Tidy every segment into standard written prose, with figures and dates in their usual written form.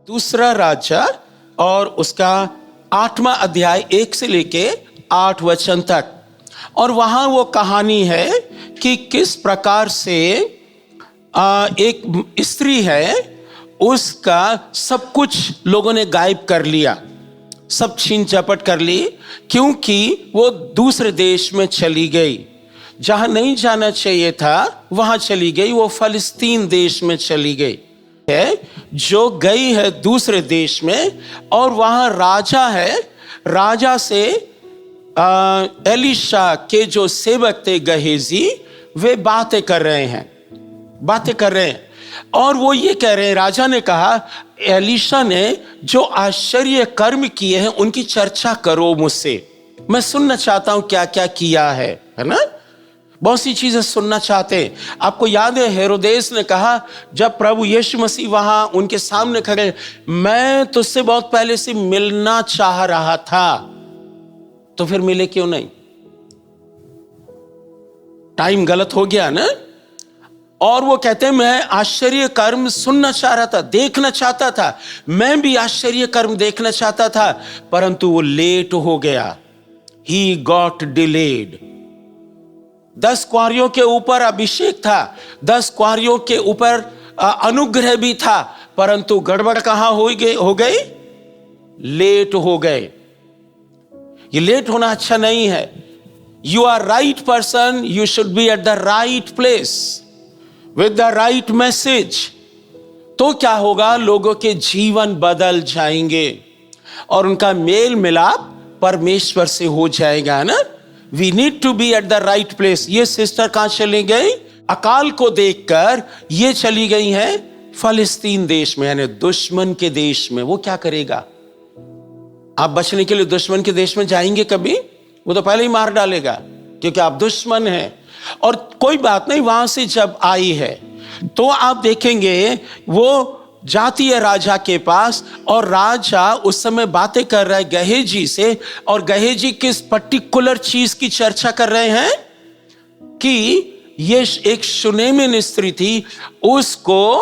दूसरा राजा और उसका 8वां अध्याय 1 से लेके 8 वचन तक। और वहां वो कहानी है कि किस प्रकार से एक स्त्री है, उसका सब कुछ लोगों ने गायब कर लिया, सब छीन झपट कर ली, क्योंकि वो दूसरे देश में चली गई, जहां नहीं जाना चाहिए था वहां चली गई। वो फलस्तीन देश में चली गई है, जो गई है दूसरे देश में, और वहां राजा है। राजा से एलीशा के जो सेवक थे गहेजी, वे बातें कर रहे हैं। और वो ये कह रहे हैं, राजा ने कहा एलीशा ने जो आश्चर्य कर्म किए हैं उनकी चर्चा करो मुझसे, मैं सुनना चाहता हूं क्या क्या किया है ना। बहुत सी चीजें सुनना चाहते हैं। आपको याद है हेरोदेस ने कहा जब प्रभु यीशु मसीह वहां उनके सामने खड़े, मैं तुझसे बहुत पहले से मिलना चाह रहा था, तो फिर मिले क्यों नहीं? टाइम गलत हो गया ना। और वो कहते हैं मैं आश्चर्य कर्म सुनना चाह रहा था, देखना चाहता था, मैं भी आश्चर्य कर्म देखना चाहता था, परंतु वो लेट हो गया। He got delayed। 10 कुंवारियों के ऊपर अभिषेक था, 10 कुंवारियों के ऊपर अनुग्रह भी था, परंतु गड़बड़ कहां हो गई? लेट हो गए। ये लेट होना अच्छा नहीं है। You are right person, you should be at the right place with the right message. तो क्या होगा? लोगों के जीवन बदल जाएंगे और उनका मेल मिलाप परमेश्वर से हो जाएगा ना। We need to be at the right place. ये सिस्टर कहां चली गई? अकाल को देखकर ये चली गई है फलस्तीन देश में, यानी दुश्मन के देश में। वो क्या करेगा? आप बचने के लिए दुश्मन के देश में जाएंगे कभी? वो तो पहले ही मार डालेगा, क्योंकि आप दुश्मन हैं। और कोई बात नहीं, वहां से जब आई है तो आप देखेंगे वो जाती है राजा के पास, और राजा उस समय बातें कर रहा है गहेजी से। और गहेजी किस पर्टिकुलर चीज की चर्चा कर रहे हैं कि ये एक शुनेमिन स्त्री थी, उसको,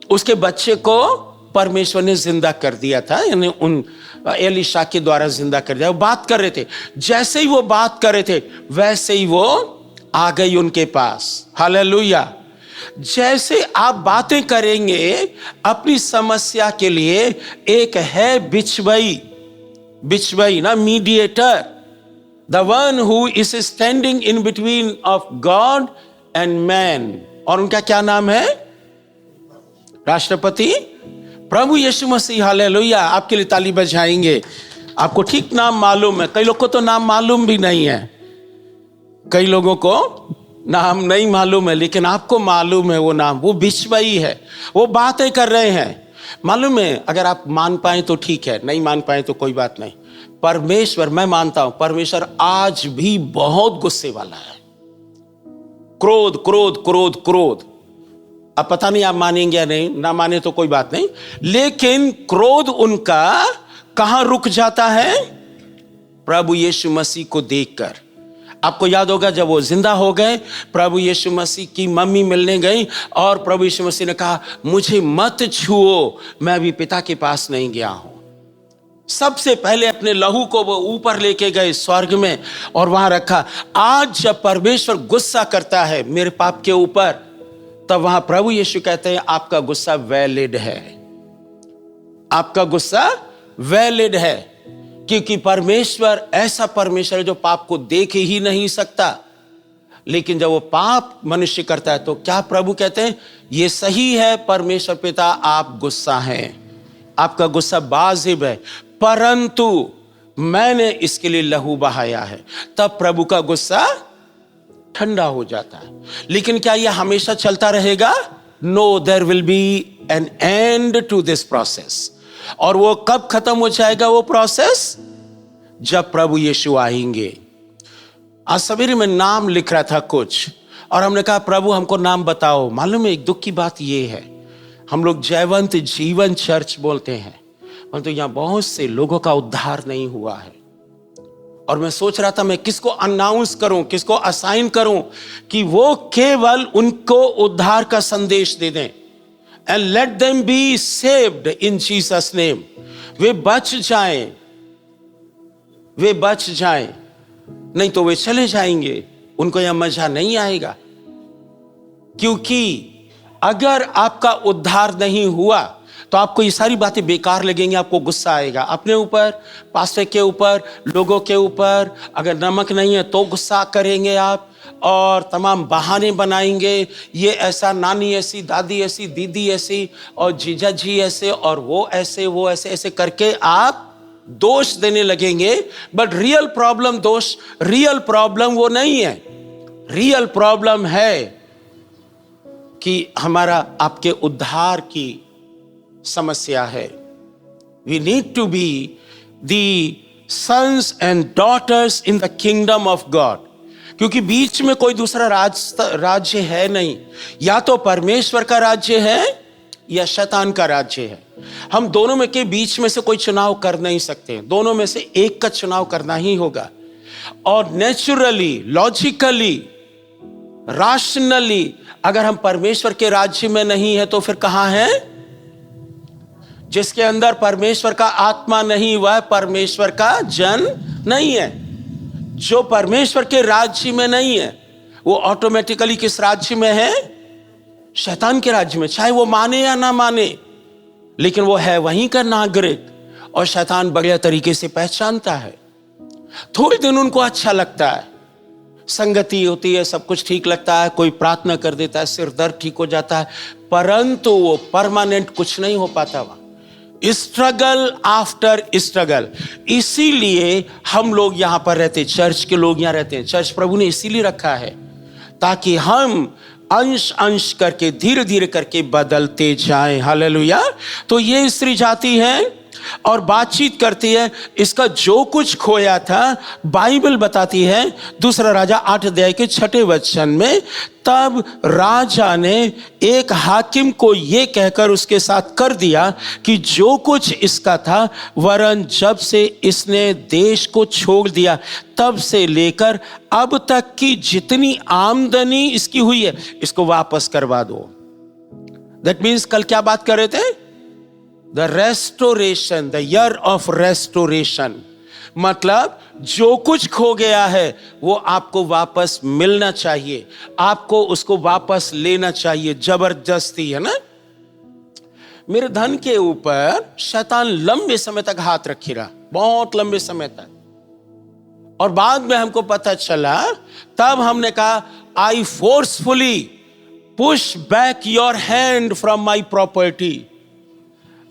उसके बच्चे को परमेश्वर ने जिंदा कर दिया था, यानी उन एलीशा के द्वारा जिंदा कर दिया। वो बात कर रहे थे, जैसे ही वो बात कर रहे थे वैसे ही वो आ गई उनके पास। हालेलुया। जैसे आप बातें करेंगे अपनी समस्या के लिए, एक है बिचवई ना, mediator, the one who is standing in between of God and man. और उनका क्या नाम है? राष्ट्रपति प्रभु यीशु मसीह। हालेलुया। आपके लिए ताली बजाएंगे। आपको ठीक नाम मालूम है, कई लोगों को तो नाम मालूम भी नहीं है, कई लोगों को नाम नहीं मालूम है, लेकिन आपको मालूम है वो नाम, वो बिचवई है। वो बातें कर रहे हैं, मालूम है। अगर आप मान पाए तो ठीक है, नहीं मान पाए तो कोई बात नहीं। परमेश्वर, मैं मानता हूं परमेश्वर आज भी बहुत गुस्से वाला है। क्रोध क्रोध क्रोध क्रोध। अब पता नहीं आप मानेंगे या नहीं, ना माने तो कोई बात नहीं, लेकिन क्रोध उनका कहां रुक जाता है? प्रभु यीशु मसीह को देखकर। आपको याद होगा जब वो जिंदा हो गए, प्रभु यीशु मसीह की मम्मी मिलने गई और प्रभु यीशु मसीह ने कहा मुझे मत छुओ, मैं अभी पिता के पास नहीं गया हूं। सबसे पहले अपने लहू को वो ऊपर लेके गए स्वर्ग में और वहां रखा। आज जब परमेश्वर गुस्सा करता है मेरे पाप के ऊपर, तब वहां प्रभु यीशु कहते हैं आपका गुस्सा वैलिड है, आपका गुस्सा वैलिड है, क्योंकि परमेश्वर ऐसा परमेश्वर है जो पाप को देख ही नहीं सकता। लेकिन जब वो पाप मनुष्य करता है तो क्या प्रभु कहते हैं? ये सही है परमेश्वर पिता, आप गुस्सा हैं, आपका गुस्सा वाजिब है, परंतु मैंने इसके लिए लहू बहाया है। तब प्रभु का गुस्सा ठंडा हो जाता है। लेकिन क्या यह हमेशा चलता रहेगा? No, there will be an end to this process. और वो कब खत्म हो जाएगा वो प्रोसेस? जब प्रभु यीशु आएंगे। आज सवेरे में नाम लिख रहा था कुछ, और हमने कहा प्रभु हमको नाम बताओ। मालूम है एक दुख की बात ये है, हम लोग जयवंत जीवन चर्च बोलते हैं, परंतु यहां बहुत से लोगों का उद्धार नहीं हुआ है। और मैं सोच रहा था मैं किसको अनाउंस करूं, किसको असाइन करूं कि वो केवल उनको उद्धार का संदेश दे दें। and let them be saved in Jesus name. वे बच जाएं, वे बच जाएं, नहीं तो वे चले जाएंगे, उनको यह मजा नहीं आएगा। क्योंकि अगर आपका उद्धार नहीं हुआ तो आपको ये सारी बातें बेकार लगेंगी, आपको गुस्सा आएगा अपने ऊपर, पास्टर के ऊपर, लोगों के ऊपर। अगर नमक नहीं है तो गुस्सा करेंगे आप और तमाम बहाने बनाएंगे, ये ऐसा, नानी ऐसी, दादी ऐसी, दीदी ऐसी और जीजा जी ऐसे और वो ऐसे, वो ऐसे, ऐसे करके आप दोष देने लगेंगे। But real problem real problem वो नहीं है। रियल प्रॉब्लम है कि हमारा आपके उद्धार की समस्या है। We need to be the sons and daughters in the kingdom of God. क्योंकि बीच में कोई दूसरा राज्य है नहीं, या तो परमेश्वर का राज्य है या शैतान का राज्य है। हम दोनों में के बीच में से कोई चुनाव कर नहीं सकते, दोनों में से एक का चुनाव करना ही होगा। और नेचुरली, लॉजिकली, राशनली अगर हम परमेश्वर के राज्य में नहीं है तो फिर कहां है? जिसके अंदर परमेश्वर का आत्मा नहीं, वह परमेश्वर का जन नहीं है। जो परमेश्वर के राज्य में नहीं है वो ऑटोमेटिकली किस राज्य में है? शैतान के राज्य में, चाहे वो माने या ना माने, लेकिन वो है वहीं का नागरिक। और शैतान बढ़िया तरीके से पहचानता है। थोड़े दिन उनको अच्छा लगता है, संगति होती है, सब कुछ ठीक लगता है, कोई प्रार्थना कर देता है, सिर दर्द ठीक हो जाता है, परंतु वो परमानेंट कुछ नहीं हो पाता। वहां स्ट्रगल आफ्टर स्ट्रगल। इसीलिए हम लोग यहां पर रहते हैं, चर्च के लोग यहां रहते हैं। चर्च प्रभु ने इसीलिए रखा है ताकि हम अंश अंश करके, धीरे धीरे करके बदलते जाएं। हालेलुया। तो ये स्त्री जाती है और बातचीत करती है। इसका जो कुछ खोया था, बाइबल बताती है दूसरा राजा 8 अध्याय के 6 वचन में, तब राजा ने एक हाकिम को यह कहकर उसके साथ कर दिया कि जो कुछ इसका था, वरन जब से इसने देश को छोड़ दिया तब से लेकर अब तक की जितनी आमदनी इसकी हुई है, इसको वापस करवा दो। दैट मीन्स कल क्या बात कर रहे थे? The restoration, the year of restoration. मतलब जो कुछ खो गया है वो आपको वापस मिलना चाहिए, आपको उसको वापस लेना चाहिए, जबरदस्ती, है ना। मेरे धन के ऊपर शैतान लंबे समय तक हाथ रखी रहा, बहुत लंबे समय तक, और बाद में हमको पता चला, तब हमने कहा I forcefully push back your hand from my property.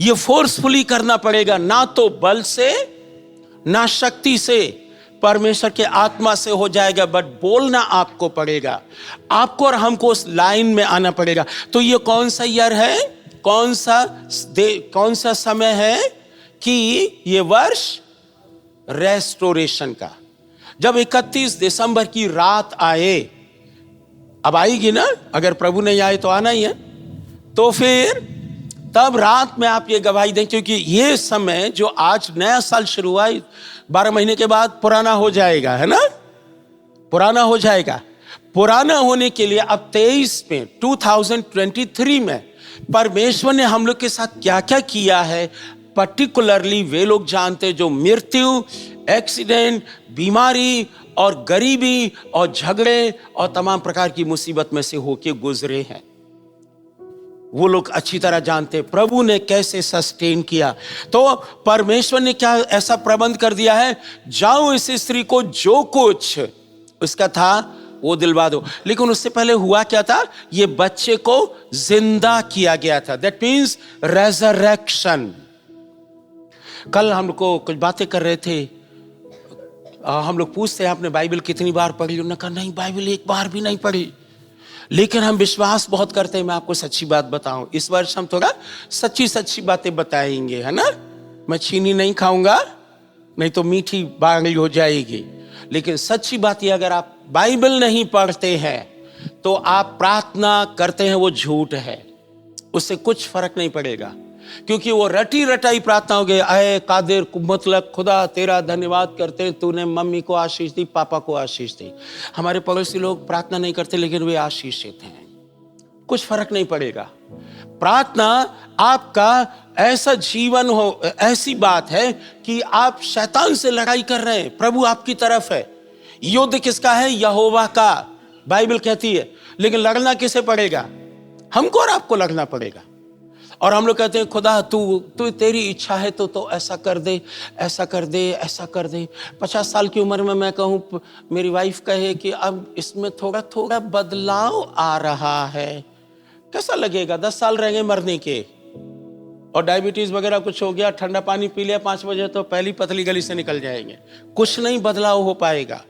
ये फोर्सफुली करना पड़ेगा, ना तो बल से ना शक्ति से, परमेश्वर के आत्मा से हो जाएगा, बट बोलना आपको पड़ेगा, आपको और हमको उस लाइन में आना पड़ेगा। तो ये कौन सा ईयर है, कौन सा समय है कि ये वर्ष रेस्टोरेशन का। जब 31 दिसंबर की रात आए, अब आएगी ना, अगर प्रभु नहीं आए तो आना ही है, तो फिर तब रात में आप ये गवाही दें, क्योंकि ये समय जो आज नया साल शुरू हुआ, 12 महीने के बाद पुराना हो जाएगा, है ना, पुराना हो जाएगा। पुराना होने के लिए अब 23 में 2023 में परमेश्वर ने हम लोग के साथ क्या क्या किया है, पर्टिकुलरली वे लोग जानते जो मृत्यु, एक्सीडेंट, बीमारी और गरीबी और झगड़े और तमाम प्रकार की मुसीबत में से होके गुजरे हैं। वो लोग अच्छी तरह जानते प्रभु ने कैसे सस्टेन किया। तो परमेश्वर ने क्या ऐसा प्रबंध कर दिया है, जाओ इस स्त्री को जो कुछ उसका था वो दिलवा दो। लेकिन उससे पहले हुआ क्या था, ये बच्चे को जिंदा किया गया था। That means resurrection. कल हम लोग को कुछ बातें कर रहे थे, हम लोग पूछते हैं आपने बाइबल कितनी बार पढ़ी? उन्होंने कहा नहीं, बाइबल एक बार भी नहीं पढ़ी, लेकिन हम विश्वास बहुत करते हैं। मैं आपको सच्ची बात बताऊं, इस वर्ष हम थोड़ा सच्ची बातें बताएंगे, है ना। मैं चीनी नहीं खाऊंगा, नहीं तो मीठी बांगली हो जाएगी। लेकिन सच्ची बात यह, अगर आप बाइबल नहीं पढ़ते हैं तो आप प्रार्थना करते हैं, वो झूठ है, उससे कुछ फर्क नहीं पड़ेगा। क्योंकि वो रटी रटाई प्रार्थना हो गई, आए कादिर, मतलब खुदा तेरा धन्यवाद करते हैं, तूने मम्मी को आशीष दी, पापा को आशीष दी। हमारे पड़ोसी लोग प्रार्थना नहीं करते लेकिन वे आशीषित हैं, कुछ फर्क नहीं पड़ेगा। प्रार्थना आपका ऐसा जीवन हो, ऐसी बात है कि आप शैतान से लड़ाई कर रहे हैं, प्रभु आपकी तरफ है। युद्ध किसका है? यहोवा का, बाइबल कहती है। लेकिन लड़ना किसे पड़ेगा? हमको और आपको लड़ना पड़ेगा। और हम लोग कहते हैं खुदा तू तेरी इच्छा है तो ऐसा कर दे, ऐसा कर दे, ऐसा कर दे। 50 साल की उम्र में मैं कहूँ, मेरी वाइफ कहे कि अब इसमें थोड़ा थोड़ा बदलाव आ रहा है, कैसा लगेगा? 10 साल रह गए मरने के, और डायबिटीज वगैरह कुछ हो गया, ठंडा पानी पी लिया 5 बजे तो पहली पतली गली से निकल जाएंगे, कुछ नहीं बदलाव हो पाएगा।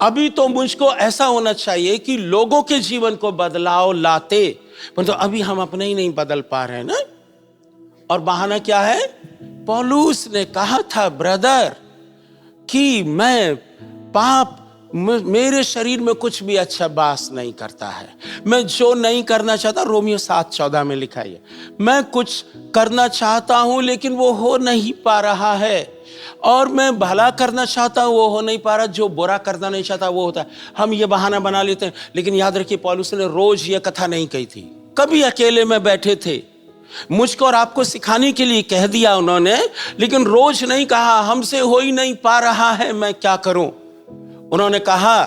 अभी तो मुझको ऐसा होना चाहिए कि लोगों के जीवन को बदलाव लाते, परंतु अभी हम अपने ही नहीं बदल पा रहे हैं ना। और बहाना क्या है? पौलुस ने कहा था ब्रदर कि मैं पाप, मेरे शरीर में कुछ भी अच्छा बास नहीं करता है, मैं जो नहीं करना चाहता, रोमियो 7:14 में लिखा है, मैं कुछ करना चाहता हूं लेकिन वो हो नहीं पा रहा है, और मैं भला करना चाहता हूं वो हो नहीं पा रहा, जो बुरा करना नहीं चाहता वो होता है। हम ये बहाना बना लेते हैं, लेकिन याद रखिए पौलुस ने रोज ये कथा नहीं कही थी, कभी अकेले में बैठे थे, मुझको और आपको सिखाने के लिए कह दिया उन्होंने, लेकिन रोज नहीं कहा हमसे हो ही नहीं पा रहा है, मैं क्या करूं। उन्होंने कहा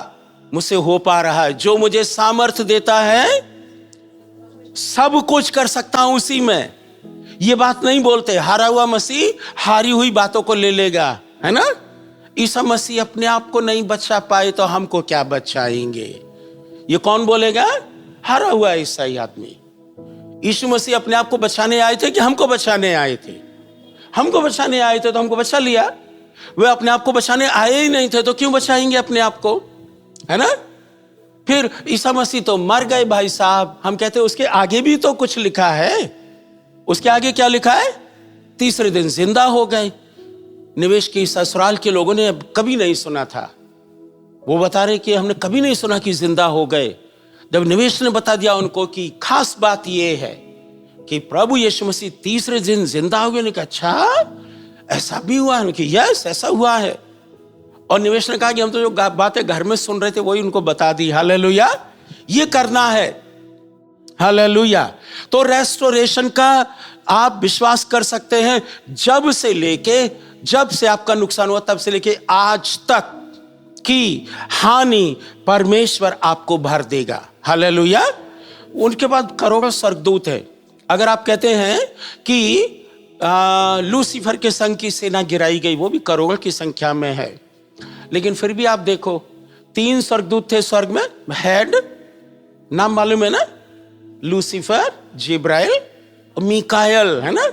मुझसे हो पा रहा है, जो मुझे सामर्थ्य देता है सब कुछ कर सकता हूं उसी में। ये बात नहीं बोलते हारा हुआ मसीह हारी हुई बातों को ले लेगा, है ना। ईसा मसीह अपने आप को नहीं बचा पाए तो हमको क्या बचाएंगे? ये कौन बोलेगा? हारा हुआ ईसाई आदमी। यीशु मसीह अपने आप को बचाने आए थे कि हमको बचाने आए थे? हमको बचाने आए थे तो हमको बचा लिया। वे अपने आप को बचाने आए ही नहीं थे तो क्यों बचाएंगे अपने आप को, है ना। फिर ईसा मसीह तो मर गए भाई साहब, हम कहते हैं उसके आगे भी तो कुछ लिखा है। उसके आगे क्या लिखा है? तीसरे दिन जिंदा हो गए। निवेश की ससुराल के लोगों ने कभी नहीं सुना था, वो बता रहे कि हमने कभी नहीं सुना कि जिंदा हो गए। जब निवेश ने बता दिया उनको कि खास बात यह है कि प्रभु यीशु मसीह तीसरे दिन जिंदा हो गए, कहा अच्छा ऐसा भी हुआ है कि यस ऐसा हुआ है। और निवेश ने कहा कि हम तो जो बातें घर में सुन रहे थे वही उनको बता दी। हालेलुया, ये करना है। हालेलुया। तो रेस्टोरेशन का आप विश्वास कर सकते हैं, जब से आपका नुकसान हुआ तब से लेके आज तक की हानि परमेश्वर आपको भर देगा। हालेलुया। उनके बाद करोड़ों स्वर्गदूत है। अगर आप कहते हैं कि लूसीफर के संग की सेना गिराई गई, वो भी करोड़ों की संख्या में है, लेकिन फिर भी आप देखो 3 स्वर्गदूत थे स्वर्ग में। हेड नाम मालूम है ना, लूसीफर, जिब्राइल और मीकाएल, है ना।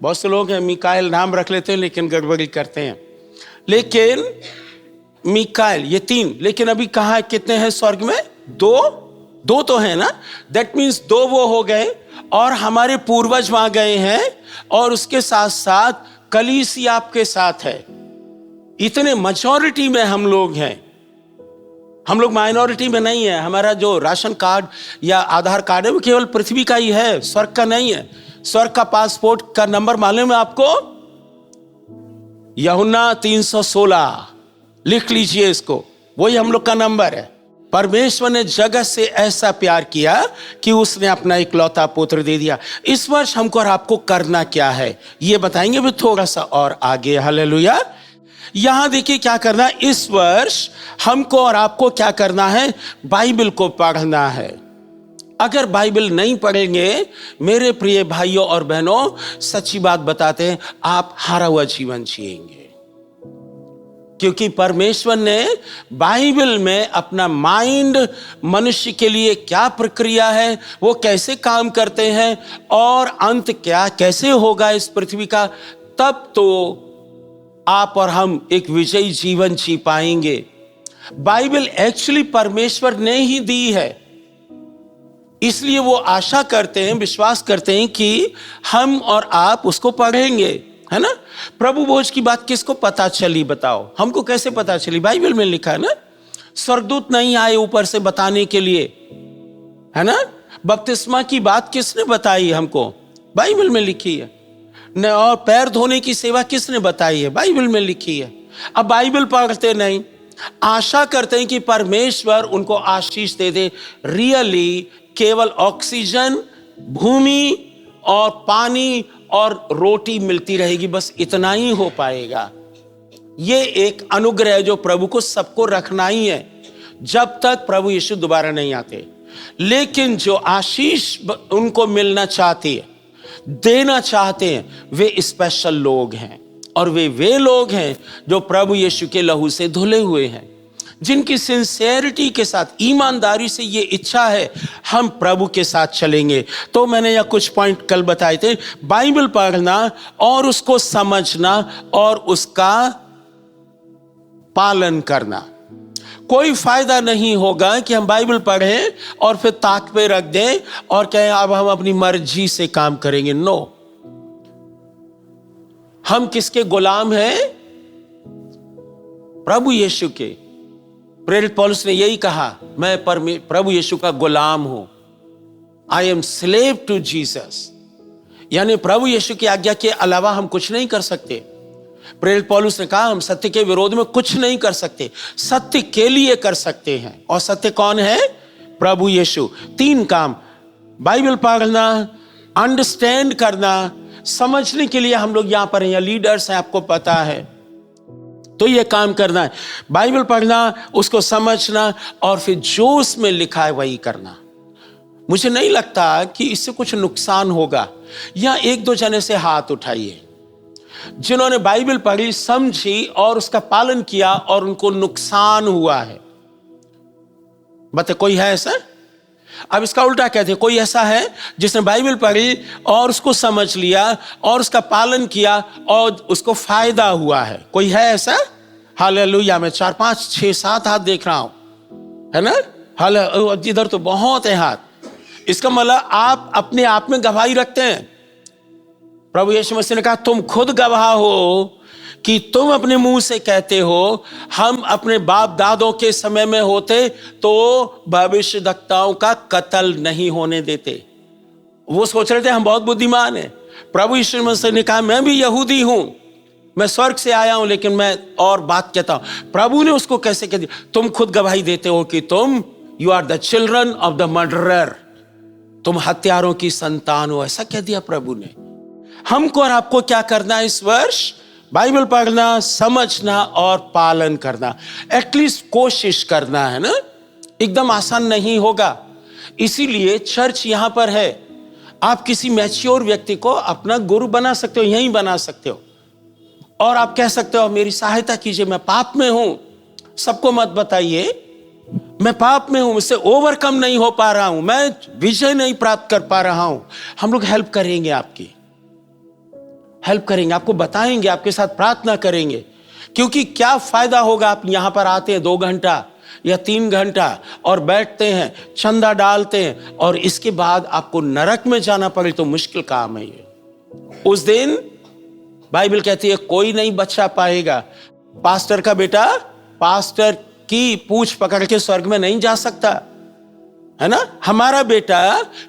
बहुत से लोग हैं मीकाएल नाम रख लेते हैं लेकिन गड़बड़ी करते हैं। लेकिन मीकाएल ये 3, लेकिन अभी कहाँ कितने हैं स्वर्ग में? 2 तो है ना। दैट मीन्स 2 वो हो गए और हमारे पूर्वज वहां गए हैं, और उसके साथ साथ कलीसिया आपके साथ है। इतने मेजॉरिटी में हम लोग हैं, हम लोग माइनॉरिटी में नहीं है। हमारा जो राशन कार्ड या आधार कार्ड है वो केवल पृथ्वी का ही है, स्वर्ग का नहीं है। स्वर्ग का पासपोर्ट का नंबर मालूम है आपको? यूहन्ना 316, लिख लीजिए इसको, वही हम लोग का नंबर है। परमेश्वर ने जगत से ऐसा प्यार किया कि उसने अपना इकलौता पुत्र दे दिया। इस वर्ष हमको और आपको करना क्या है ये बताएंगे भी थोड़ा सा और आगे। हालेलुया। यहां देखिए क्या करना है इस वर्ष हमको और आपको, क्या करना है? बाइबल को पढ़ना है। अगर बाइबल नहीं पढ़ेंगे मेरे प्रिय भाइयों और बहनों, सच्ची बात बताते हैं, आप हारा हुआ जीवन जिएंगे। क्योंकि परमेश्वर ने बाइबल में अपना माइंड, मनुष्य के लिए क्या प्रक्रिया है, वो कैसे काम करते हैं और अंत क्या कैसे होगा इस पृथ्वी का, तब तो आप और हम एक विजयी जीवन जी पाएंगे। बाइबल एक्चुअली परमेश्वर ने ही दी है, इसलिए वो आशा करते हैं, विश्वास करते हैं कि हम और आप उसको पढ़ेंगे, है ना। प्रभु भोज की बात किसको पता चली बताओ? हमको कैसे पता चली? बाइबल में लिखा है ना। स्वर्गदूत नहीं आए ऊपर से बताने के लिए, है ना। बपतिस्मा की बात किसने बताई हमको? बाइबल में लिखी है। न और पैर धोने की सेवा किसने बताई है? बाइबल में लिखी है। अब बाइबल पढ़ते नहीं, आशा करते हैं कि परमेश्वर उनको आशीष दे दे। रियली केवल ऑक्सीजन, भूमि और पानी और रोटी मिलती रहेगी, बस इतना ही हो पाएगा। ये एक अनुग्रह है जो प्रभु को सबको रखना ही है जब तक प्रभु यीशु दोबारा नहीं आते। लेकिन जो आशीष उनको मिलना चाहती है, देना चाहते हैं, वे स्पेशल लोग हैं। और वे लोग हैं जो प्रभु यीशु के लहू से धुले हुए हैं, जिनकी सिंसेरिटी के साथ, ईमानदारी से ये इच्छा है हम प्रभु के साथ चलेंगे। तो मैंने यह कुछ पॉइंट कल बताए थे। बाइबल पढ़ना और उसको समझना और उसका पालन करना। कोई फायदा नहीं होगा कि हम बाइबल पढ़ें और फिर ताक पे रख दें और कहें अब हम अपनी मर्जी से काम करेंगे। नो, हम किसके गुलाम हैं? प्रभु यीशु के। प्रेरित पौलुस ने यही कहा, मैं प्रभु यीशु का गुलाम हूं। I am slave to Jesus. यानी प्रभु यीशु की आज्ञा के अलावा हम कुछ नहीं कर सकते। प्रेरित पौलुस ने कहा हम सत्य के विरोध में कुछ नहीं कर सकते, सत्य के लिए कर सकते हैं। और सत्य कौन है? प्रभु यीशु। 3 काम, बाइबल पढ़ना, अंडरस्टैंड करना, समझने के लिए हम लोग यहां पर हैं, लीडर्स हैं, आपको पता है, तो ये काम करना है। बाइबल पढ़ना, उसको समझना और फिर जो उसमें लिखा है वही करना। मुझे नहीं लगता कि इससे कुछ नुकसान होगा। या 1-2 जने से हाथ उठाइए जिन्होंने बाइबल पढ़ी, समझी और उसका पालन किया और उनको नुकसान हुआ है। बता, कोई है ऐसा? अब इसका उल्टा कहते हैं, कोई ऐसा है जिसने बाइबल पढ़ी और उसको समझ लिया और उसका पालन किया और उसको फायदा हुआ है? कोई है ऐसा? हालेलुया। मैं 4, 5, 6, 7 हाथ देख रहा हूं, है ना? हालेलुया। इधर तो बहुत है हाथ। इसका मतलब आप अपने आप में गवाही रखते हैं। प्रभु यीशु मसीह ने कहा तुम खुद गवाह हो कि तुम अपने मुंह से कहते हो हम अपने बाप दादों के समय में होते तो भविष्यद्वक्ताओं का कत्ल नहीं होने देते। वो सोच रहे थे हम बहुत बुद्धिमान हैं। प्रभु यीशु मसीह ने कहा मैं भी यहूदी हूं, मैं स्वर्ग से आया हूं, लेकिन मैं और बात कहता हूं। प्रभु ने उसको कैसे कह दिया? तुम खुद गवाही देते हो कि तुम you are the children of the murderer, तुम हत्यारों की संतान हो। ऐसा कह दिया प्रभु ने। हमको और आपको क्या करना है इस वर्ष? बाइबल पढ़ना, समझना और पालन करना। एटलीस्ट कोशिश करना है ना। एकदम आसान नहीं होगा, इसीलिए चर्च यहां पर है। आप किसी मैच्योर व्यक्ति को अपना गुरु बना सकते हो, यहीं बना सकते हो। और आप कह सकते हो मेरी सहायता कीजिए, मैं पाप में हूं। सबको मत बताइए मैं पाप में हूं, मुझसे ओवरकम नहीं हो पा रहा हूं, मैं विजय नहीं प्राप्त कर पा रहा हूं। हम लोग हेल्प करेंगे, आपकी हेल्प करेंगे, आपको बताएंगे, आपके साथ प्रार्थना करेंगे। क्योंकि क्या फायदा होगा? आप यहां पर आते हैं 2 घंटा या 3 घंटा और बैठते हैं, चंदा डालते हैं और इसके बाद आपको नरक में जाना पड़े तो मुश्किल काम है ये। उस दिन बाइबल कहती है कोई नहीं बचा पाएगा। पास्टर का बेटा पास्टर की पूंछ पकड़ के स्वर्ग में नहीं जा सकता, है ना? हमारा बेटा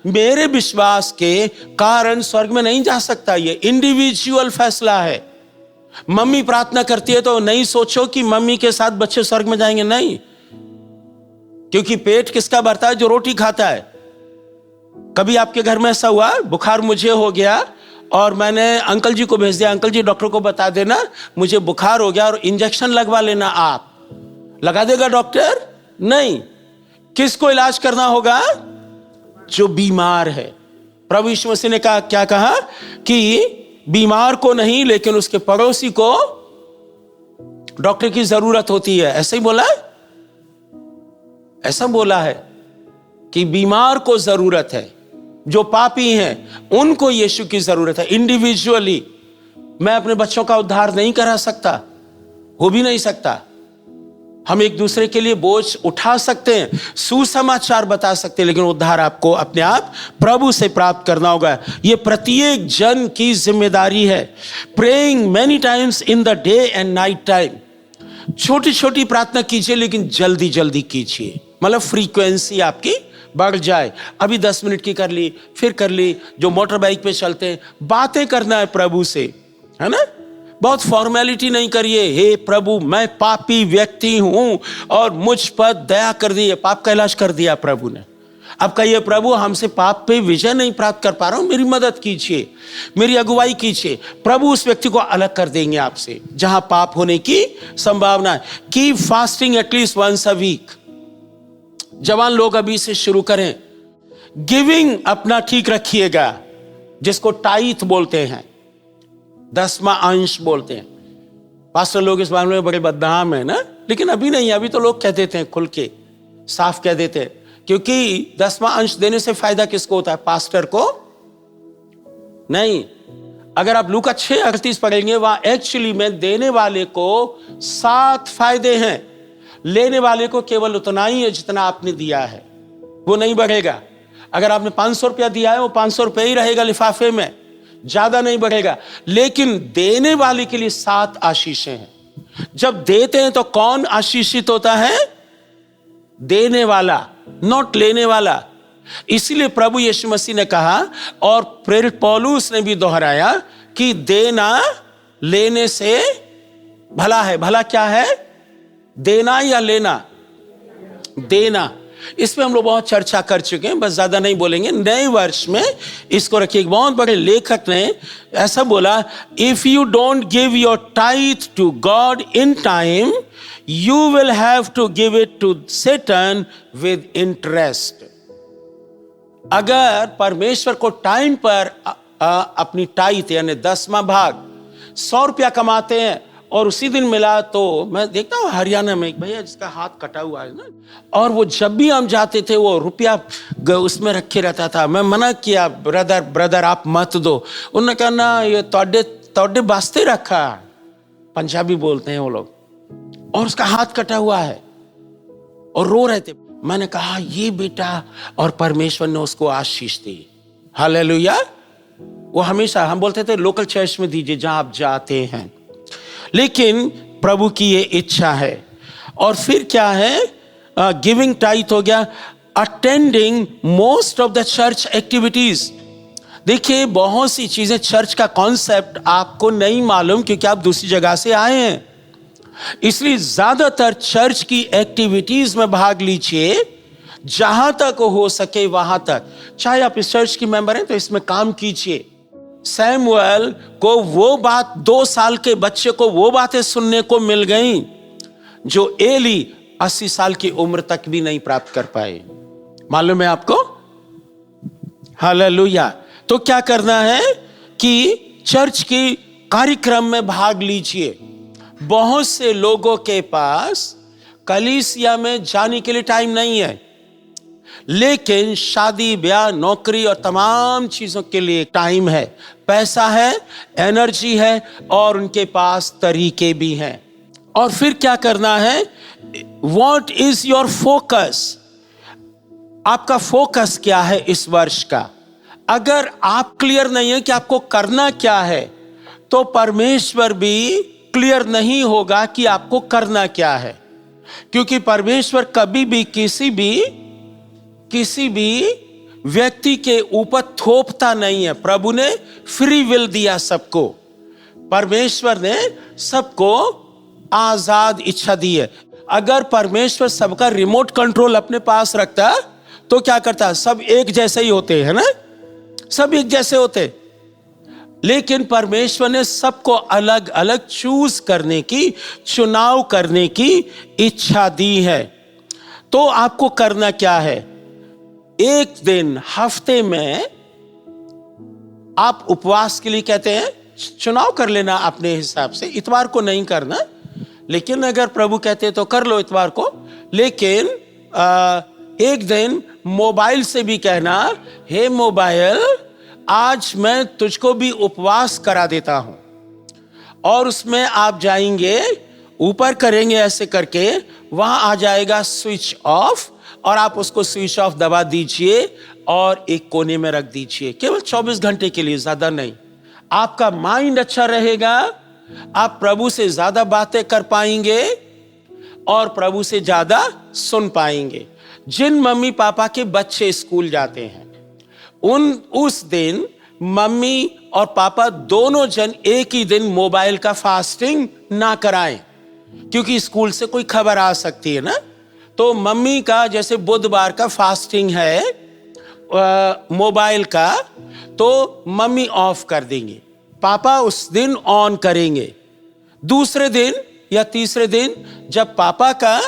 मेरे विश्वास के कारण स्वर्ग में नहीं जा सकता। ये इंडिविजुअल फैसला है। मम्मी प्रार्थना करती है तो नहीं सोचो कि मम्मी के साथ बच्चे स्वर्ग में जाएंगे, नहीं। क्योंकि पेट किसका भरता है? जो रोटी खाता है। कभी आपके घर में ऐसा हुआ बुखार मुझे हो गया और मैंने अंकल जी को भेज दिया, अंकल जी डॉक्टर को बता देना मुझे बुखार हो गया और इंजेक्शन लगवा लेना। आप लगा देगा डॉक्टर? नहीं। किसको इलाज करना होगा? जो बीमार है। प्रभु यीशु मसीह ने कहा, क्या कहा? कि बीमार को नहीं लेकिन उसके पड़ोसी को डॉक्टर की जरूरत होती है। ऐसा ही बोला है, ऐसा बोला है कि बीमार को जरूरत है, जो पापी हैं उनको यीशु की जरूरत है। इंडिविजुअली मैं अपने बच्चों का उद्धार नहीं करा सकता, हो भी नहीं सकता। हम एक दूसरे के लिए बोझ उठा सकते हैं, सुसमाचार बता सकते हैं, लेकिन उद्धार आपको अपने आप प्रभु से प्राप्त करना होगा। यह प्रत्येक जन की जिम्मेदारी है। Praying many times in the day and night time. छोटी छोटी प्रार्थना कीजिए लेकिन जल्दी जल्दी कीजिए, मतलब फ्रीक्वेंसी आपकी बढ़ जाए। अभी 10 मिनट की कर ली, फिर कर ली। जो मोटर बाइक पे चलते हैं, बातें करना है प्रभु से, है ना? बहुत फॉर्मेलिटी नहीं करिए। हे प्रभु मैं पापी व्यक्ति हूं और मुझ पर दया कर दी। पाप का इलाज कर दिया प्रभु ने। अब कहिए प्रभु हमसे पाप पे विजय नहीं प्राप्त कर पा रहा हूं, मेरी मदद कीजिए, मेरी अगुवाई कीजिए। प्रभु उस व्यक्ति को अलग कर देंगे आपसे जहां पाप होने की संभावना है। Keep fasting at least once a week. जवान लोग अभी से शुरू करें। गिविंग अपना ठीक रखिएगा, जिसको टाइथ बोलते हैं, 10वां अंश बोलते हैं। पास्टर लोग इस मामले में बड़े बदनाम है ना, लेकिन अभी नहीं, अभी तो लोग कह देते हैं, खुल के साफ कह देते हैं, क्योंकि 10वां अंश देने से फायदा किसको होता है? पास्टर को नहीं। अगर आप लूका 6:38 पढ़ेंगे, वहां एक्चुअली में देने वाले को 7 फायदे हैं, लेने वाले को केवल उतना ही है जितना आपने दिया है, वो नहीं बढ़ेगा। अगर आपने 500 रुपया दिया है, वो 500 रुपया ही रहेगा लिफाफे में, ज्यादा नहीं बढ़ेगा। लेकिन देने वाले के लिए 7 आशीषें हैं। जब देते हैं तो कौन आशीषित होता है? देने वाला, नॉट लेने वाला। इसीलिए प्रभु यीशु मसीह ने कहा, और प्रेरित पौलुस ने भी दोहराया कि देना लेने से भला है। भला क्या है? देना या लेना? देना। इस पे हम लोग बहुत चर्चा कर चुके हैं, बस ज्यादा नहीं बोलेंगे। नए वर्ष में इसको रखिए। एक बहुत बड़े लेखक ने ऐसा बोला, if you don't give your tithe to God in time, you will have to give it to Satan with interest। अगर परमेश्वर को टाइम पर अपनी टाइथ यानी 10वां भाग 100 रुपया कमाते हैं और उसी दिन मिला, तो मैं देखता हूँ हरियाणा में एक भैया जिसका हाथ कटा हुआ है ना, और वो जब भी हम जाते थे वो रुपया उसमें रखे रहता था। मैं मना किया, ब्रदर आप मत दो। उन्होंने कहा ना, ये तोड़े बास्ते रखा, पंजाबी बोलते हैं वो लोग, और उसका हाथ कटा हुआ है और रो रहे थे। मैंने कहा ये बेटा, और परमेश्वर ने उसको आशीष दी। हालेलुया। वो हमेशा हम बोलते थे लोकल चर्च में दीजिए जहां आप जाते हैं, लेकिन प्रभु की ये इच्छा है। और फिर क्या है? गिविंग टाइथ हो गया। Attending most of the church activities. देखिए बहुत सी चीजें, चर्च का कॉन्सेप्ट आपको नहीं मालूम क्योंकि आप दूसरी जगह से आए हैं, इसलिए ज्यादातर चर्च की एक्टिविटीज में भाग लीजिए, जहां तक हो सके वहां तक। चाहे आप इस चर्च की मेंबर हैं तो इसमें काम कीजिए। सैमुएल को वो बात, 2 साल के बच्चे को वो बातें सुनने को मिल गई जो एली 80 साल की उम्र तक भी नहीं प्राप्त कर पाए। मालूम है आपको? हालेलुया। तो क्या करना है कि चर्च की कार्यक्रम में भाग लीजिए। बहुत से लोगों के पास कलीसिया में जाने के लिए टाइम नहीं है, लेकिन शादी ब्याह नौकरी और तमाम चीजों के लिए टाइम है, पैसा है, एनर्जी है, और उनके पास तरीके भी हैं। और फिर क्या करना है? What is your focus? आपका फोकस क्या है इस वर्ष का? अगर आप क्लियर नहीं है कि आपको करना क्या है, तो परमेश्वर भी क्लियर नहीं होगा कि आपको करना क्या है। क्योंकि परमेश्वर कभी भी किसी भी व्यक्ति के ऊपर थोपता नहीं है। प्रभु ने फ्री विल दिया सबको, परमेश्वर ने सबको आजाद इच्छा दी है। अगर परमेश्वर सबका रिमोट कंट्रोल अपने पास रखता तो क्या करता? सब एक जैसे ही होते हैं ना, सब एक जैसे होते। लेकिन परमेश्वर ने सबको अलग अलग चूज करने की, चुनाव करने की इच्छा दी है। तो आपको करना क्या है? एक दिन हफ्ते में आप उपवास के लिए कहते हैं, चुनाव कर लेना अपने हिसाब से। इतवार को नहीं करना, लेकिन अगर प्रभु कहते हैं तो कर लो इतवार को। लेकिन एक दिन मोबाइल से भी कहना, हे मोबाइल, आज मैं तुझको भी उपवास करा देता हूं। और उसमें आप जाएंगे, ऊपर करेंगे ऐसे करके, वहां आ जाएगा स्विच ऑफ, और आप उसको स्विच ऑफ दबा दीजिए और एक कोने में रख दीजिए, केवल 24 घंटे के लिए, ज्यादा नहीं। आपका माइंड अच्छा रहेगा, आप प्रभु से ज्यादा बातें कर पाएंगे और प्रभु से ज्यादा सुन पाएंगे। जिन मम्मी पापा के बच्चे स्कूल जाते हैं, उस दिन मम्मी और पापा दोनों जन एक ही दिन मोबाइल का फास्टिंग ना कराएं, क्योंकि स्कूल से कोई खबर आ सकती है ना। तो मम्मी का जैसे बुधवार का फास्टिंग है, मोबाइल का, तो मम्मी ऑफ कर देंगे, पापा उस दिन ऑन करेंगे। दूसरे दिन या तीसरे दिन जब पापा का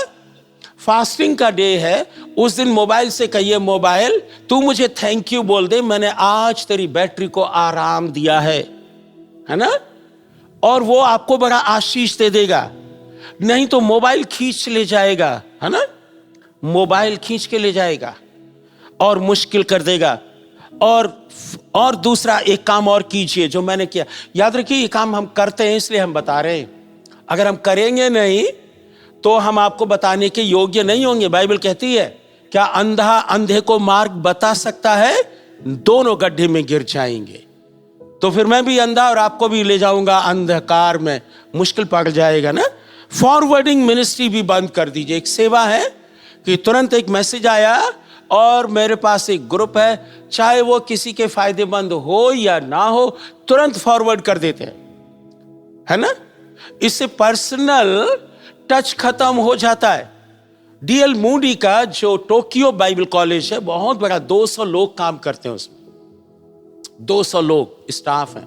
फास्टिंग का डे है, उस दिन मोबाइल से कहिए, मोबाइल तू मुझे थैंक यू बोल दे, मैंने आज तेरी बैटरी को आराम दिया है ना। और वो आपको बड़ा आशीष दे देगा। नहीं तो मोबाइल खींच ले जाएगा, है ना, मोबाइल खींच के ले जाएगा और मुश्किल कर देगा। और दूसरा एक काम और कीजिए जो मैंने किया। याद रखिए, ये काम हम करते हैं इसलिए हम बता रहे हैं। अगर हम करेंगे नहीं तो हम आपको बताने के योग्य नहीं होंगे। बाइबल कहती है, क्या अंधा अंधे को मार्ग बता सकता है? दोनों गड्ढे में गिर जाएंगे। तो फिर मैं भी अंधा और आपको भी ले जाऊंगा अंधकार में, मुश्किल पड़ जाएगा ना। फॉरवर्डिंग मिनिस्ट्री भी बंद कर दीजिए। एक सेवा है कि तुरंत एक मैसेज आया और मेरे पास एक ग्रुप है, चाहे वो किसी के फायदेमंद हो या ना हो, तुरंत फॉरवर्ड कर देते हैं, है ना। इससे पर्सनल टच खत्म हो जाता है। डीएल मूडी का जो टोक्यो बाइबल कॉलेज है, बहुत बड़ा, 200 लोग काम करते हैं उसमें, 200 लोग स्टाफ हैं।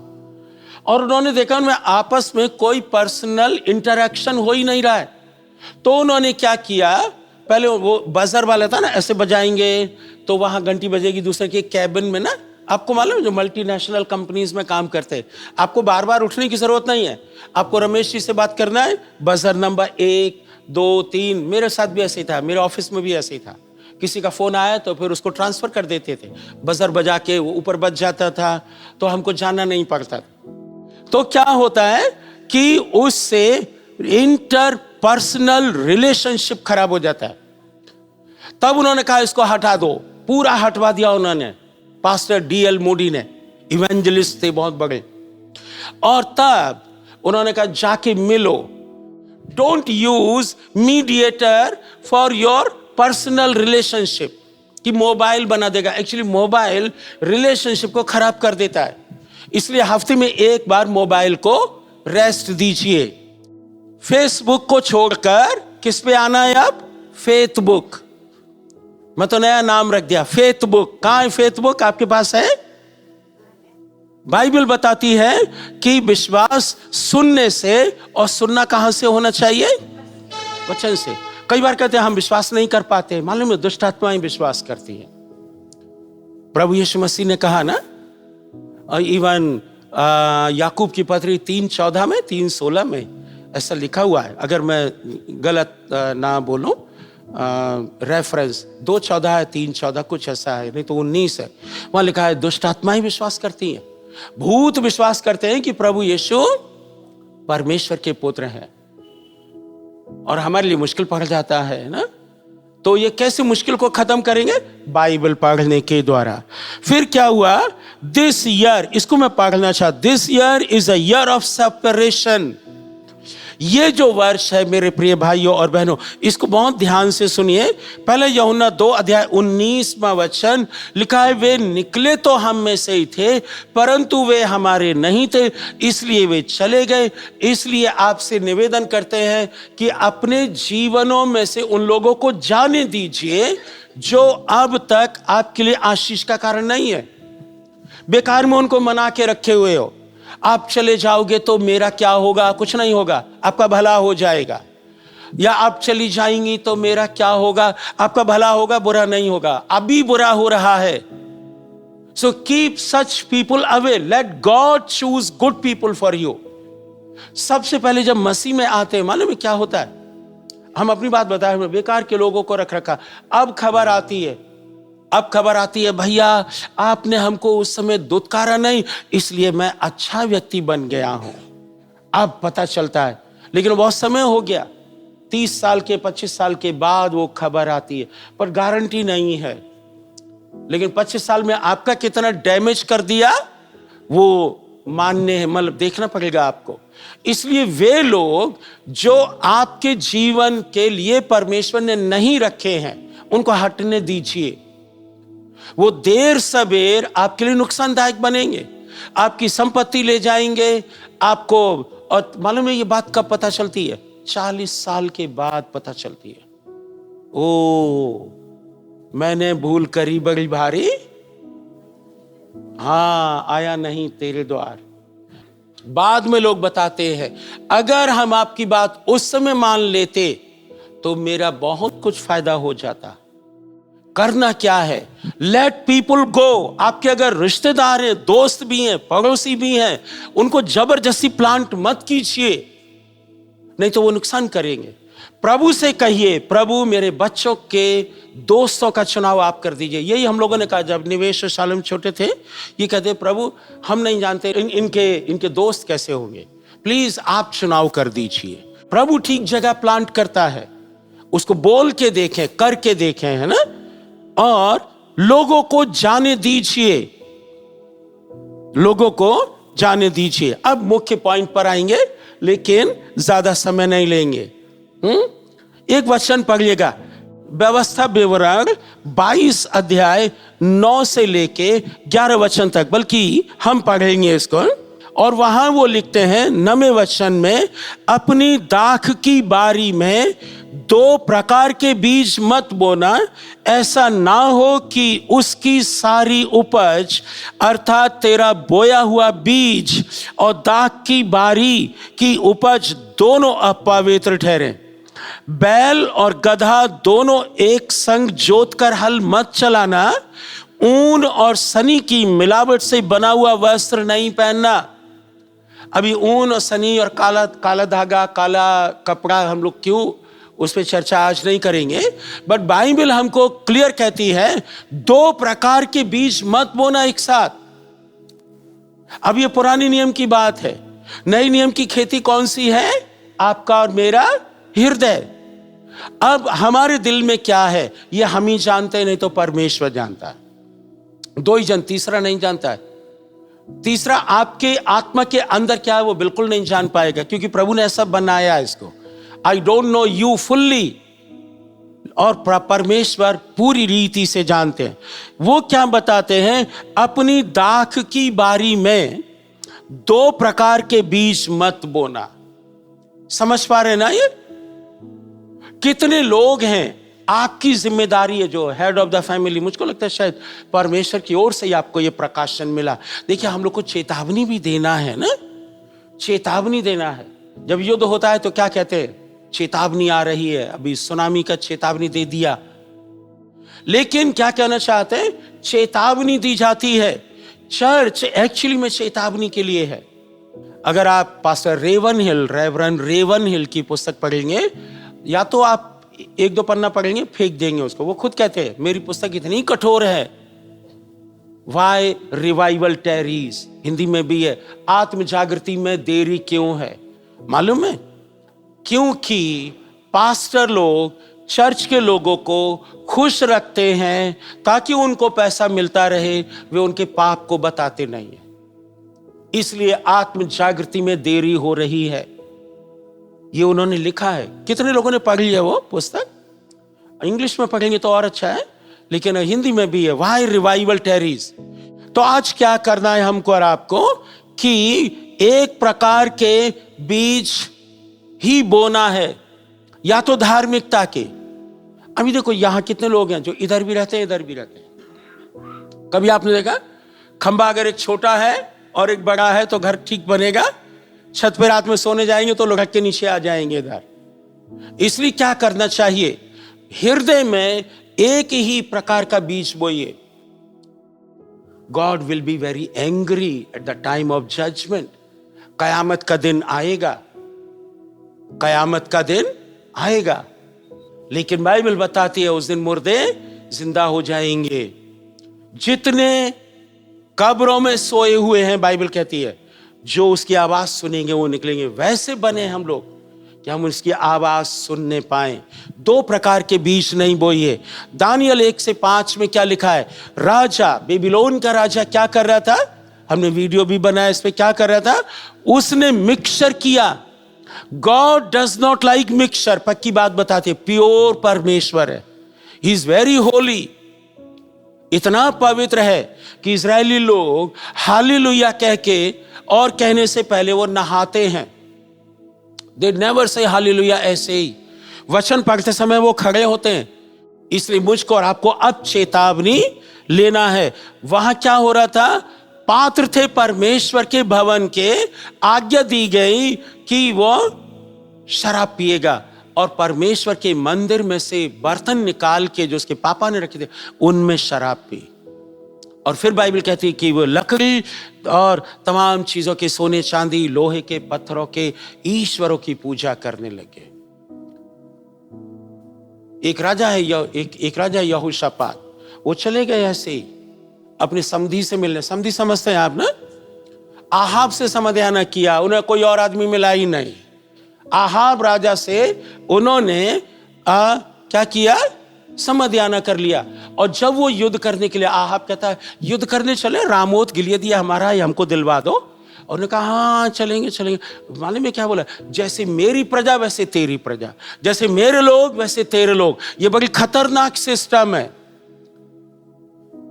और उन्होंने देखा उनमें आपस में कोई पर्सनल इंटरेक्शन हो ही नहीं रहा है। तो उन्होंने क्या किया, पहले वो बजर वाला था ना, ऐसे बजाएंगे तो वहां घंटी बजेगी, दूसरे के कैबिन में ना, आपको मालूम है जो मल्टीनेशनल कंपनीज में काम करते हैं, आपको बार बार उठने की जरूरत नहीं है। आपको रमेश जी से बात करना है, बजर नंबर 1 2 3। मेरे साथ भी ऐसे ही था, मेरे ऑफिस में भी ऐसे ही था। किसी का फोन आया तो फिर उसको ट्रांसफर कर देते थे, बजर बजा के वो ऊपर बज जाता था, तो हमको जाना नहीं पड़ता था। तो क्या होता है कि उससे इंटरपर्सनल रिलेशनशिप खराब हो जाता है। तब उन्होंने कहा इसको हटा दो, पूरा हटवा दिया उन्होंने। पास्टर डीएल मूडी ने, इवेंजलिस्ट थे बहुत बड़े। और तब उन्होंने कहा जाके मिलो, don't use mediator for your personal relationship, कि मोबाइल बना देगा। एक्चुअली मोबाइल रिलेशनशिप को खराब कर देता है। इसलिए हफ्ते में एक बार मोबाइल को रेस्ट दीजिए। फेसबुक को छोड़कर किस पे आना है अब? फेथबुक। मैं तो नया नाम रख दिया, फेथबुक। कहां है फेथबुक? आपके पास है? बाइबल बताती है कि विश्वास सुनने से, और सुनना कहां से होना चाहिए? वचन से। कई बार कहते हैं हम विश्वास नहीं कर पाते, मालूम है दुष्ट आत्माएं विश्वास करती हैं। प्रभु यीशु मसीह ने कहा ना, इवन याकूब की पत्री 3:14 में, 3:16 में ऐसा लिखा हुआ है, अगर मैं गलत ना बोलूं, रेफरेंस 2:14 है, 3:14 कुछ ऐसा है, नहीं तो 19 है। वहां लिखा है दुष्ट आत्माएं विश्वास करती हैं, भूत विश्वास करते हैं कि प्रभु यीशु परमेश्वर के पुत्र हैं। और हमारे लिए मुश्किल पड़ जाता है ना। तो ये कैसे मुश्किल को खत्म करेंगे? बाइबल पढ़ने के द्वारा। फिर क्या हुआ? दिस ईयर, इसको मैं पढ़ना चाहता, this year is a year of separation. ये जो वर्ष है मेरे प्रिय भाइयों और बहनों, इसको बहुत ध्यान से सुनिए। पहले यूहन्ना 2:19 लिखा है, वे निकले तो हम में से ही थे, परंतु वे हमारे नहीं थे, इसलिए वे चले गए। इसलिए आपसे निवेदन करते हैं कि अपने जीवनों में से उन लोगों को जाने दीजिए जो अब तक आपके लिए आशीष का कारण नहीं है। बेकार में उनको मना के रखे हुए हो। आप चले जाओगे तो मेरा क्या होगा? कुछ नहीं होगा, आपका भला हो जाएगा। या आप चली जाएंगी तो मेरा क्या होगा? आपका भला होगा, बुरा नहीं होगा। अभी बुरा हो रहा है। So keep such people away, let God choose good people for you. सबसे पहले जब मसीह में आते हैं, मालूम है क्या होता है? हम अपनी बात बताए, बेकार के लोगों को रख रखा। अब खबर आती है, भैया आपने हमको उस समय दुत्कारा नहीं, इसलिए मैं अच्छा व्यक्ति बन गया हूं। अब पता चलता है, लेकिन बहुत समय हो गया, 30 साल के 25 साल के बाद वो खबर आती है, पर गारंटी नहीं है। लेकिन 25 साल में आपका कितना डैमेज कर दिया वो मानने है, मतलब देखना पड़ेगा आपको। इसलिए वे लोग जो आपके जीवन के लिए परमेश्वर ने नहीं रखे हैं, उनको हटने दीजिए। वो देर सबेर आपके लिए नुकसानदायक बनेंगे, आपकी संपत्ति ले जाएंगे आपको। और मालूम है ये बात कब पता चलती है? 40 साल के बाद पता चलती है। ओ, मैंने भूल करी बड़ी भारी, हाँ, आया नहीं तेरे द्वार। बाद में लोग बताते हैं, अगर हम आपकी बात उस समय मान लेते तो मेरा बहुत कुछ फायदा हो जाता। करना क्या है? लेट पीपुल गो। आपके अगर रिश्तेदार हैं, दोस्त भी हैं, पड़ोसी भी हैं, उनको जबरदस्ती प्लांट मत कीजिए, नहीं तो वो नुकसान करेंगे। प्रभु से कहिए, प्रभु मेरे बच्चों के दोस्तों का चुनाव आप कर दीजिए। यही हम लोगों ने कहा जब निवेश और शालम छोटे थे। ये कहते, प्रभु हम नहीं जानते इनके दोस्त कैसे होंगे, प्लीज आप चुनाव कर दीजिए। प्रभु ठीक जगह प्लांट करता है, उसको बोल के देखें, करके देखें, है ना, और लोगों को जाने दीजिए, लोगों को जाने दीजिए। अब मुख्य पॉइंट पर आएंगे, लेकिन ज्यादा समय नहीं लेंगे। एक वचन पढ़िएगा, व्यवस्था विवरण 22 अध्याय 9 से लेके 11 वचन तक, बल्कि हम पढ़ेंगे इसको। और वहां वो लिखते हैं 9वें वचन में, अपनी दाख की बारी में 2 प्रकार के बीज मत बोना, ऐसा ना हो कि उसकी सारी उपज अर्थात तेरा बोया हुआ बीज और दाख की बारी की उपज दोनों अपवित्र ठहरे। बैल और गधा दोनों एक संग जोत कर हल मत चलाना। ऊन और सनी की मिलावट से बना हुआ वस्त्र नहीं पहनना। अभी ऊन और सनी और काला धागा, काला कपड़ा, हम लोग क्यों उस पर चर्चा आज नहीं करेंगे, बट बाइबल हमको क्लियर कहती है 2 प्रकार के बीज मत बोना एक साथ। अब ये पुरानी नियम की बात है। नई नियम की खेती कौन सी है? आपका और मेरा हृदय। अब हमारे दिल में क्या है ये हम ही जानते हैं, नहीं तो परमेश्वर जानता है। 2 ही जन, तीसरा नहीं जानता है। तीसरा आपके आत्मा के अंदर क्या है वो बिल्कुल नहीं जान पाएगा, क्योंकि प्रभु ने ऐसा बनाया है इसको। I don't know you fully, और परमेश्वर पूरी रीति से जानते हैं। वो क्या बताते हैं, अपनी दाख की बारी में 2 प्रकार के बीज मत बोना। समझ पा रहे ना? ये कितने लोग हैं, आपकी जिम्मेदारी है जो हेड ऑफ द फैमिली। मुझको लगता है शायद परमेश्वर की ओर से ही आपको ये प्रकाशन मिला। देखिए, हम लोग को चेतावनी भी देना है ना, चेतावनी देना है। जब युद्ध होता है तो क्या कहते हैं, चेतावनी आ रही है। अभी सुनामी का चेतावनी दे दिया, लेकिन क्या कहना चाहते हैं, चेतावनी दी जाती है। चर्च एक्चुअली में चेतावनी के लिए है। अगर आप पास्टर रेवरन रेवन हिल की पुस्तक पढ़ेंगे, या तो आप 1-2 पन्ना पढ़ेंगे, फेंक देंगे उसको। वो खुद कहते हैं मेरी पुस्तक इतनी कठोर है। वाई रिवाइवल टेरीज, हिंदी में भी है, आत्म जागृति में देरी क्यों है? मालूम है, क्योंकि पास्टर लोग चर्च के लोगों को खुश रखते हैं ताकि उनको पैसा मिलता रहे, वे उनके पाप को बताते नहीं है। इसलिए आत्म जागृति में देरी हो रही है। ये उन्होंने लिखा है। कितने लोगों ने पढ़ लिया वो पुस्तक? इंग्लिश में पढ़ेंगे तो और अच्छा है, लेकिन हिंदी में भी है, वाई रिवाइवल टेरीज। तो आज क्या करना है हमको और आपको, कि एक प्रकार के बीज ही बोना है, या तो धार्मिकता के। अभी देखो यहां कितने लोग हैं जो इधर भी रहते हैं, इधर भी रहते हैं। कभी आपने देखा, खंबा अगर एक छोटा है और एक बड़ा है तो घर ठीक बनेगा। छत पे रात में सोने जाएंगे तो लोग हट के नीचे आ जाएंगे इधर। इसलिए क्या करना चाहिए, हृदय में एक ही प्रकार का बीज बोइए। God will be very angry at the time of judgement. कयामत का दिन आएगा, कयामत का दिन आएगा, लेकिन बाइबल बताती है उस दिन मुर्दे जिंदा हो जाएंगे। जितने कब्रों में सोए हुए हैं, बाइबल कहती है, जो उसकी आवाज सुनेंगे वो निकलेंगे। वैसे बने हम लोग कि हम उसकी आवाज सुनने पाए। 2 प्रकार के बीज नहीं बोइए। दानियल 1-5 में क्या लिखा है, राजा, बेबीलोन का राजा क्या कर रहा था, हमने वीडियो भी बनाया इस पे, क्या कर रहा था, उसने मिक्सचर किया। God does not like mixture, पक्की बात बताते, प्योर परमेश्वर है, ही इज वेरी होली। इतना पवित्र है कि इजरायली लोग हालेलुया कह के और कहने से पहले वो नहाते हैं। दे नेवर से हालेलुया ऐसे ही, वचन पढ़ते समय वो खड़े होते हैं। इसलिए मुझको और आपको अब चेतावनी लेना है। वहां क्या हो रहा था? पात्र थे परमेश्वर के भवन के, आज्ञा दी गई कि वो शराब पिएगा, और परमेश्वर के मंदिर में से बर्तन निकाल के जो उसके पापा ने रखे थे उनमें शराब पी। और फिर बाइबल कहती है कि वो लकड़ी और तमाम चीजों के, सोने चांदी लोहे के पत्थरों के ईश्वरों की पूजा करने लगे। एक राजा है यहोशापात, वो चले गए ऐसे ही अपने समधी से मिलने। समधी समझते हैं आप ना? आहाब से समाधान किया, उन्हें कोई और आदमी मिला ही नहीं। आहाब राजा से उन्होंने क्या किया? समाधान कर लिया। और जब वो युद्ध करने के लिए, आहाब कहता है युद्ध करने चले, रामोत गिलियद हमारा है, हमको दिलवा दो। और उन्होंने कहा हाँ चलेंगे। मालूम है क्या बोला? जैसे मेरी प्रजा वैसे तेरी प्रजा, जैसे मेरे लोग वैसे तेरे लोग। ये बड़ी खतरनाक सिस्टम है।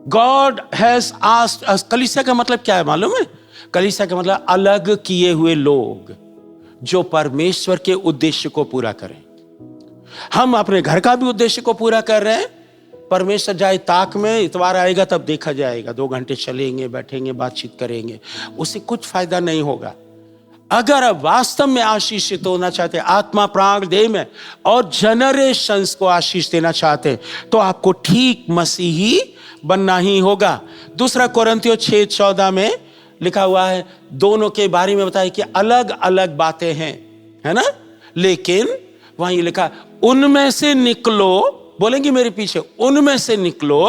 गॉड हैज आस्क्ड, कलीसिया का मतलब क्या है मालूम है? कलीसिया का मतलब अलग किए हुए लोग जो परमेश्वर के उद्देश्य को पूरा करें। हम अपने घर का भी उद्देश्य को पूरा कर रहे हैं। परमेश्वर जाए ताक में, इतवार आएगा तब देखा जाएगा, 2 घंटे चलेंगे, बैठेंगे, बातचीत करेंगे, उससे कुछ फायदा नहीं होगा। अगर आप वास्तव में आशीषित होना चाहते, आत्मा प्राण देह में और जनरेशंस को आशीष देना चाहते, तो आपको ठीक मसीही बनना ही होगा। दूसरा कोरिन्थियों 6:14 में लिखा हुआ है, दोनों के बारे में बताया कि अलग अलग बातें हैं, है ना? लेकिन वहां ये लिखा, उनमें से निकलो, बोलेंगे मेरे पीछे, उनमें से निकलो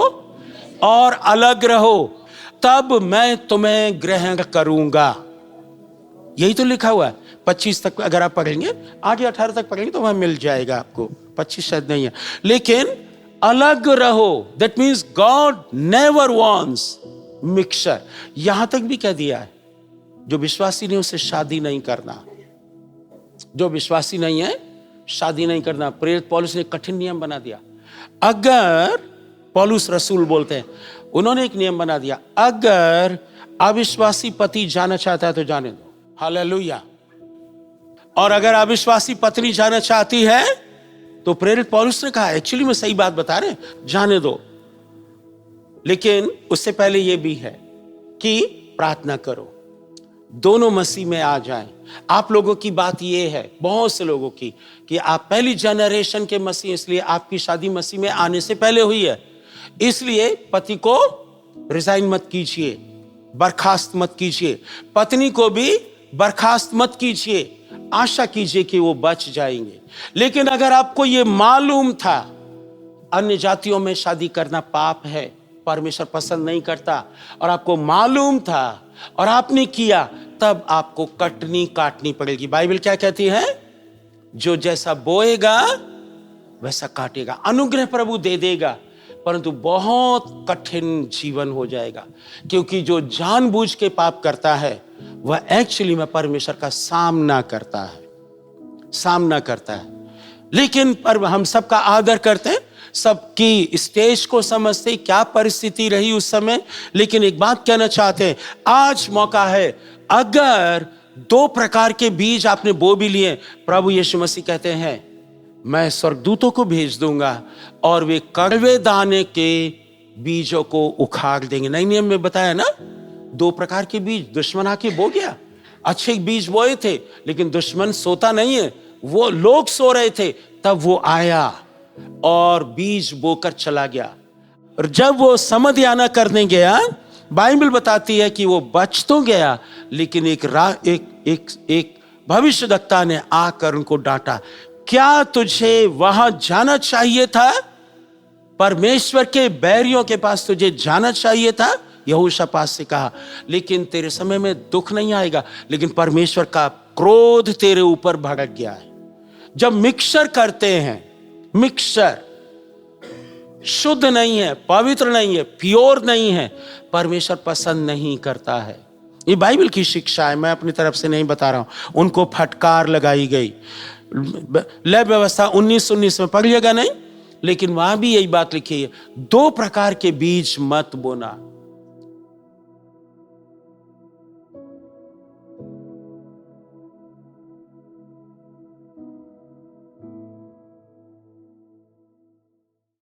और अलग रहो, तब मैं तुम्हें ग्रहण करूंगा। यही तो लिखा हुआ है। 25 तक अगर आप पढ़ेंगे, आगे 18 तक पढ़ेंगे तो वहां मिल जाएगा आपको। 25 शायद नहीं है, लेकिन अलग रहो। That means God never wants mixture. यहां तक भी कह दिया है, जो विश्वासी नहीं उससे शादी नहीं करना। जो विश्वासी नहीं है शादी नहीं करना। प्रेरित पौलुस ने कठिन नियम बना दिया। अगर पौलुस रसूल बोलते हैं, उन्होंने एक नियम बना दिया, अगर अविश्वासी पति जाना चाहता है तो जाने दो। हालेलुया। और अगर अविश्वासी पत्नी जाना चाहती है तो प्रेरित पौलुस ने कहा, एक्चुअली मैं सही बात बता रहे, जाने दो। लेकिन उससे पहले यह भी है कि प्रार्थना करो, दोनों मसीह में आ जाएं। आप लोगों की बात यह है, बहुत से लोगों की, कि आप पहली जनरेशन के मसीह, इसलिए आपकी शादी मसीह में आने से पहले हुई है, इसलिए पति को रिजाइन मत कीजिए, बर्खास्त मत कीजिए, पत्नी को भी बर्खास्त मत कीजिए, आशा कीजिए कि वो बच जाएंगे। लेकिन अगर आपको ये मालूम था अन्य जातियों में शादी करना पाप है, परमेश्वर पसंद नहीं करता, और आपको मालूम था और आपने किया, तब आपको कटनी काटनी पड़ेगी। बाइबल क्या कहती है? जो जैसा बोएगा वैसा काटेगा। अनुग्रह प्रभु दे देगा, परंतु बहुत कठिन जीवन हो जाएगा, क्योंकि जो जानबूझ के पाप करता है वह एक्चुअली में परमेश्वर का सामना करता है। लेकिन पर हम सबका आदर करते हैं, सबकी स्टेज को समझते, क्या परिस्थिति रही उस समय। लेकिन एक बात कहना चाहते हैं, आज मौका है। अगर 2 प्रकार के बीज आपने बो भी लिए, प्रभु यीशु मसीह कहते हैं मैं स्वर्गदूतों को भेज दूंगा और वे कड़वे दाने के बीजों को उखाड़ देंगे। नए नियम में बताया ना, 2 प्रकार के बीज। दुश्मन आके बो गया, अच्छे बीज बोए थे, लेकिन दुश्मन सोता नहीं है, वो लोग सो रहे थे, तब वो आया और बीज बोकर चला गया। और जब वो समाधान करने गया, बाइबल बताती है कि वो बच तो गया, लेकिन एक भविष्यद्वक्ता ने आकर उनको डांटा, क्या तुझे वहां जाना चाहिए था? परमेश्वर के बैरियों के पास तुझे जाना चाहिए था। यहोशापात से कहा, लेकिन तेरे समय में दुख नहीं आएगा, लेकिन परमेश्वर का क्रोध तेरे ऊपर भड़क गया है। जब मिक्सचर करते हैं, मिक्सचर शुद्ध नहीं है, पवित्र नहीं है, प्योर नहीं है, परमेश्वर पसंद नहीं करता है। ये बाइबल की शिक्षा है, मैं अपनी तरफ से नहीं बता रहा हूं। उनको फटकार लगाई गई। लय व्यवस्था 19:19 में पढ़िएगा नहीं, लेकिन वहां भी यही बात लिखी है, 2 प्रकार के बीज मत बोना।